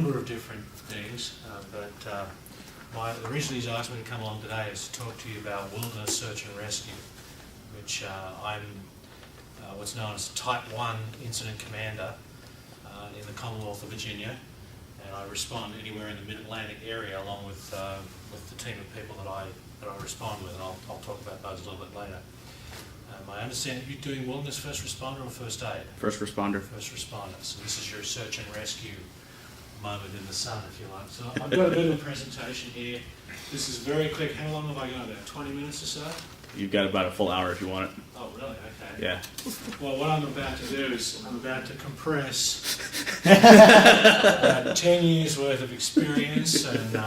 number of different things, but the reason he's asked me to come along today is to talk to you about wilderness search and rescue, which I'm what's known as Type 1 Incident Commander in the Commonwealth of Virginia, and I respond anywhere in the Mid-Atlantic area along with the team of people that I respond with, and I'll talk about those a little bit later. I understand that you're doing wilderness first responder or first aid? First responder. First responder. So this is your search and rescue moment in the sun, if you like. So I've got a bit of a presentation here. This is very quick. How long have I got? About 20 minutes or so? You've got about a full hour if you want it. Oh, really? Okay. Yeah. Well, what I'm about to do is I'm about to compress about 10 years worth of experience and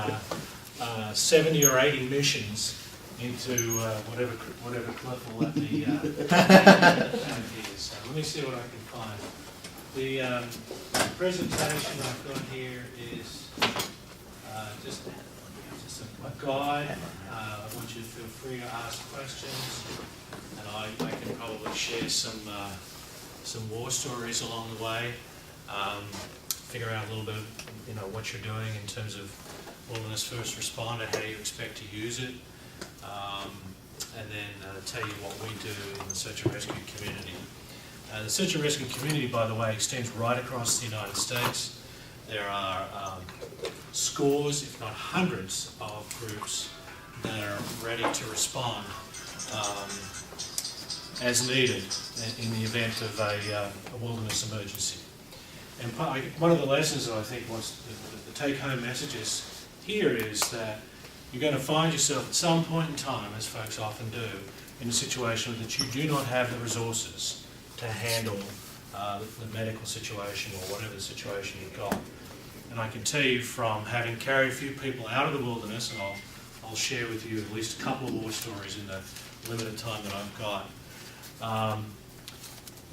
70 or 80 missions into whatever clip will let me here. So let me see what I can find. The presentation I've got here is just a guide. I want you to feel free to ask questions, and I can probably share some war stories along the way. Figure out a little bit of what you're doing in terms of wilderness first responder, how you expect to use it, and then tell you what we do in the search and rescue community. The search and rescue community, by the way, extends right across the United States. There are scores, if not hundreds, of groups that are ready to respond as needed in the event of a wilderness emergency. And one of the lessons that I think the take-home messages here is that you're going to find yourself at some point in time, as folks often do, in a situation that you do not have the resources to handle the medical situation or whatever the situation you've got. And I can tell you from having carried a few people out of the wilderness, and I'll share with you at least a couple of war stories in the limited time that I've got,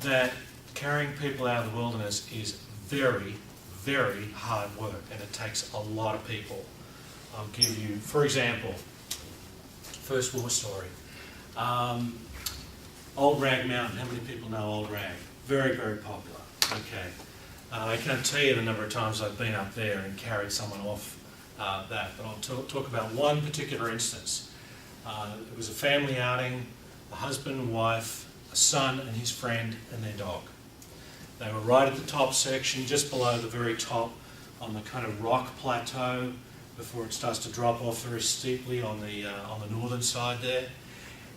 that carrying people out of the wilderness is very, very hard work, and it takes a lot of people. I'll give you, for example, first war story. Old Rag Mountain. How many people know Old Rag? Very, very popular. Okay. I can't tell you the number of times I've been up there and carried someone off that, but I'll talk about one particular instance. It was a family outing, a husband and wife, a son and his friend and their dog. They were right at the top section, just below the very top, on the kind of rock plateau before it starts to drop off very steeply on the northern side there.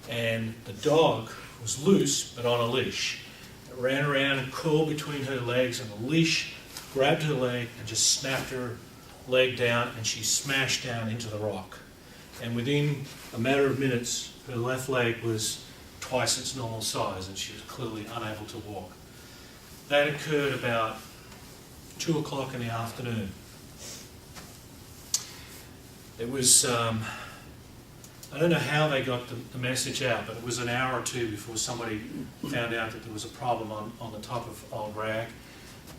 And the dog was loose but on a leash. It ran around and curled between her legs, and the leash grabbed her leg and just snapped her leg down, and she smashed down into the rock. And within a matter of minutes, her left leg was twice its normal size, and she was clearly unable to walk. That occurred about 2 o'clock in the afternoon. It was, I don't know how they got the message out, but it was an hour or two before somebody found out that there was a problem on the top of Old Rag.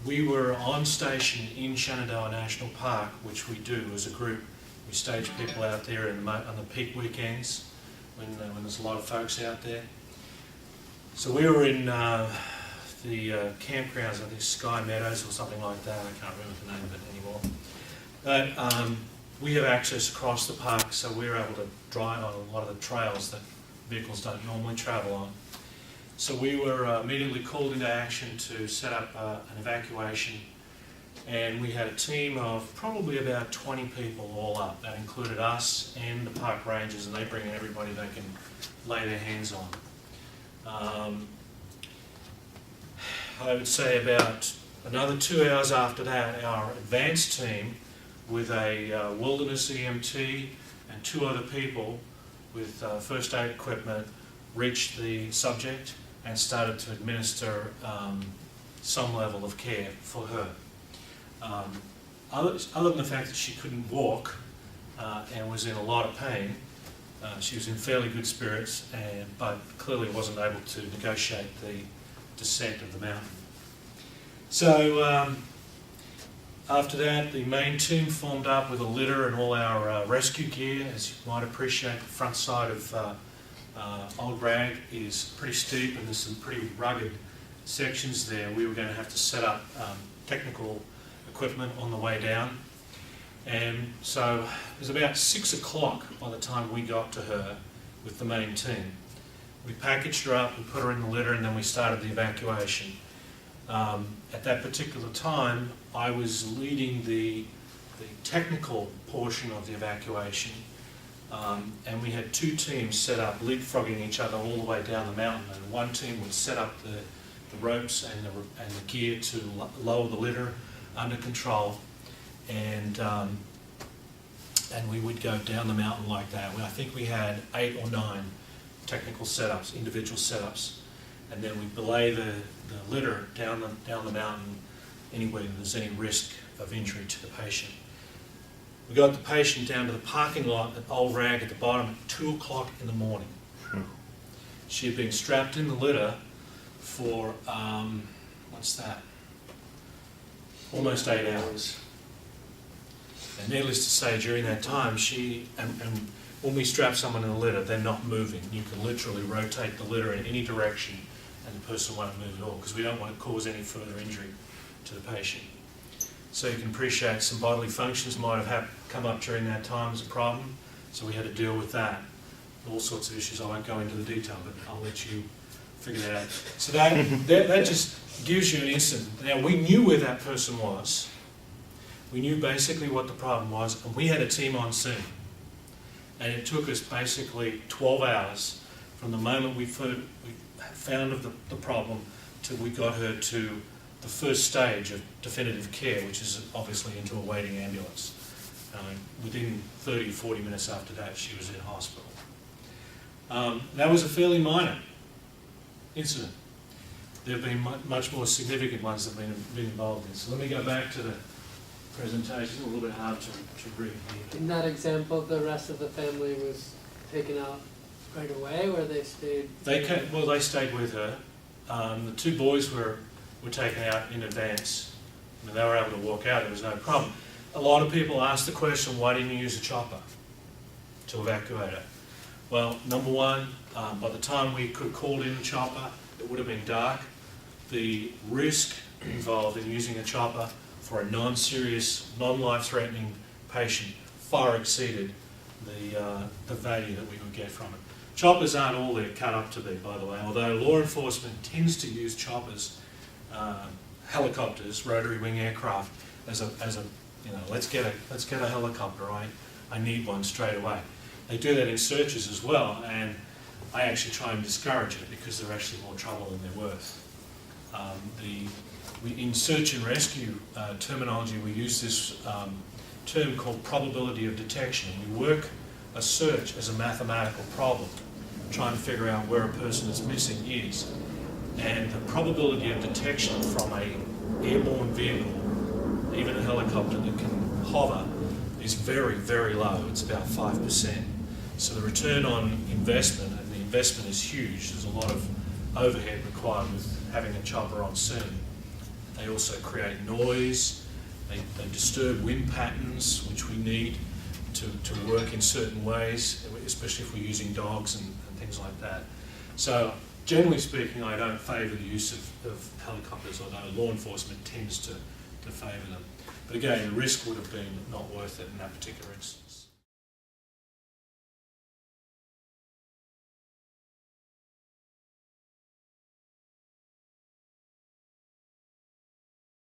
We were on station in Shenandoah National Park, which we do as a group. We stage people out there on the peak weekends when there's a lot of folks out there. So we were in the campgrounds, I think Sky Meadows or something like that. I can't remember the name of it anymore. But we have access across the park, so we're able to drive on a lot of the trails that vehicles don't normally travel on. So we were immediately called into action to set up an evacuation, and we had a team of probably about 20 people all up. That included us and the park rangers, and they bring in everybody they can lay their hands on. I would say about another 2 hours after that, our advanced team with a wilderness EMT and 2 other people with first aid equipment reached the subject and started to administer some level of care for her. Other than the fact that she couldn't walk and was in a lot of pain, she was in fairly good spirits, but clearly wasn't able to negotiate the descent of the mountain. So after that, the main team formed up with a litter and all our rescue gear. As you might appreciate, the front side of Old Rag is pretty steep, and there's some pretty rugged sections there. We were going to have to set up technical equipment on the way down. And so it was about 6 o'clock by the time we got to her with the main team. We packaged her up, we put her in the litter, and then we started the evacuation. At that particular time, I was leading the technical portion of the evacuation, and we had 2 teams set up, leapfrogging each other all the way down the mountain. And one team would set up the ropes and the gear to lower the litter under control, and we would go down the mountain like that. I think we had 8 or 9 technical setups, individual setups, and then we belay the litter down the mountain anywhere there's any risk of injury to the patient. We got the patient down to the parking lot at Old Rag at the bottom at 2 o'clock in the morning. She had been strapped in the litter for, almost 8 hours. And needless to say, during that time, and when we strap someone in a litter, they're not moving. You can literally rotate the litter in any direction and the person won't move at all, because we don't want to cause any further injury to the patient. So you can appreciate some bodily functions might have come up during that time as a problem, so we had to deal with that. All sorts of issues. I won't go into the detail, but I'll let you figure that out. So that just gives you an instant. Now, we knew where that person was. We knew basically what the problem was, and we had a team on scene. And it took us basically 12 hours from the moment we found the problem till we got her to the first stage of definitive care, which is obviously into a waiting ambulance. Within 30 or 40 minutes after that, she was in hospital. That was a fairly minor incident. There have been much more significant ones that have been involved in. So let me go back to the presentation. It's a little bit hard to read here. In that example, the rest of the family was taken out right away, or they stayed? They stayed with her. The 2 boys were taken out in advance. I mean, they were able to walk out. There was no problem. A lot of people ask the question, why didn't you use a chopper to evacuate her? Well, number one, by the time we could call in a chopper, it would have been dark. The risk involved in using a chopper for a non-serious, non-life-threatening patient far exceeded the value that we would get from it. Choppers aren't all they're cut up to be, by the way, although law enforcement tends to use choppers, helicopters, rotary wing aircraft, as a let's get a helicopter. I need one straight away. They do that in searches as well, and I actually try and discourage it because they're actually more trouble than they're worth. In search and rescue terminology, we use this term called probability of detection. We work a search as a mathematical problem, trying to figure out where a person is missing is. And the probability of detection from an airborne vehicle, even a helicopter that can hover, is very, very low. It's about 5%. So the return on investment, and the investment is huge. There's a lot of overhead required with having a chopper on scene. They also create noise. They disturb wind patterns, which we need to work in certain ways, especially if we're using dogs and things like that. So generally speaking, I don't favour the use of helicopters, although law enforcement tends to favour them. But again, the risk would have been not worth it in that particular instance.